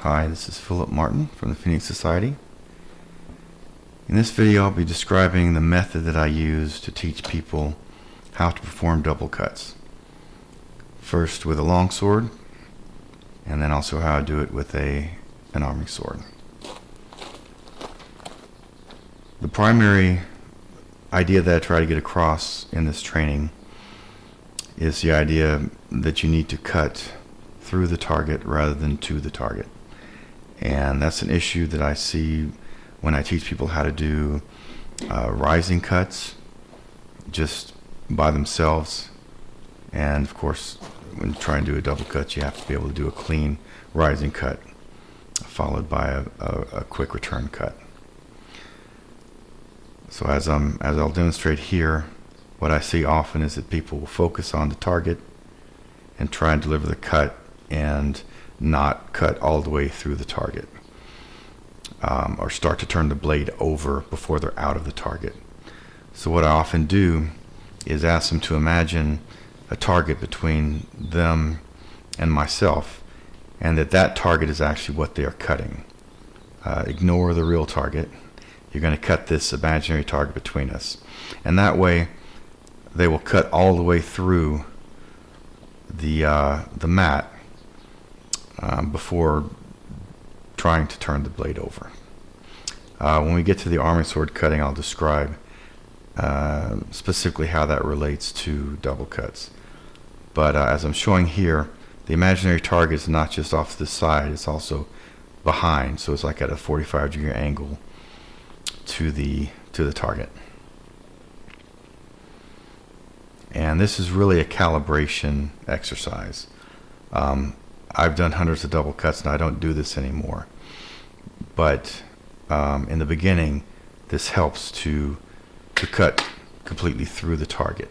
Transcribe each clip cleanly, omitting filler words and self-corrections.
Hi, this is Philip Martin from the Phoenix Society. In this video I'll be describing the method that I use to teach people how to perform double cuts. First with a longsword, and then also how I do it with an arming sword. The primary idea that I try to get across in this training is the idea that you need to cut through the target rather than to the target. And that's an issue that I see when I teach people how to do rising cuts just by themselves. And of course, when trying to do a double cut, you have to be able to do a clean rising cut followed by a quick return cut. So as I'll demonstrate here, what I see often is that people will focus on the target and try and deliver the cut and not cut all the way through the target, or start to turn the blade over before they're out of the target. So what I often do is ask them to imagine a target between them and myself, and that target is actually what they are cutting. Ignore the real target. You're going to cut this imaginary target between us, and that way they will cut all the way through the mat before trying to turn the blade over. When we get to the arming sword cutting, I'll describe specifically how that relates to double cuts. But as I'm showing here, the imaginary target is not just off to the side, it's also behind, so it's like at a 45-degree angle to the target. And this is really a calibration exercise. I've done hundreds of double cuts and I don't do this anymore, but in the beginning this helps to cut completely through the target.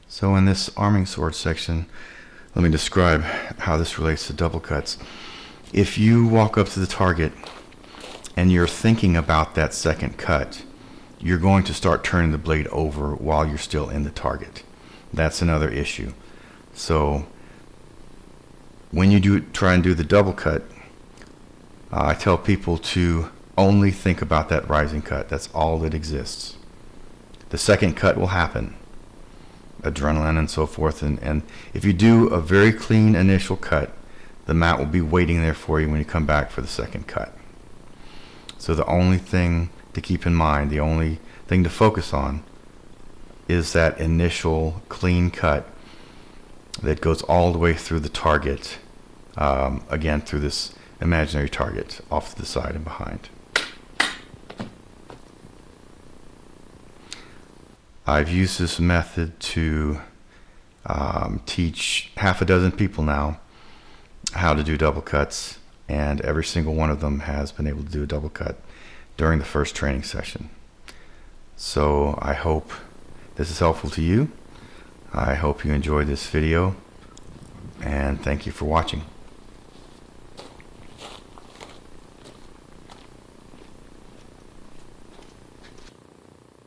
So in this arming sword section, let me describe how this relates to double cuts. If you walk up to the target and you're thinking about that second cut, you're going to start turning the blade over while you're still in the target. That's another issue. So when you try and do the double cut, I tell people to only think about that rising cut. That's all that exists. The second cut will happen. Adrenaline and so forth, and if you do a very clean initial cut, the mat will be waiting there for you when you come back for the second cut. So the only thing to keep in mind, the only thing to focus on, is that initial clean cut that goes all the way through the target, again through this imaginary target off to the side and behind. I've used this method to teach half a dozen people now how to do double cuts, and every single one of them has been able to do a double cut during the first training session. So I hope this is helpful to you. I hope you enjoyed this video, and thank you for watching.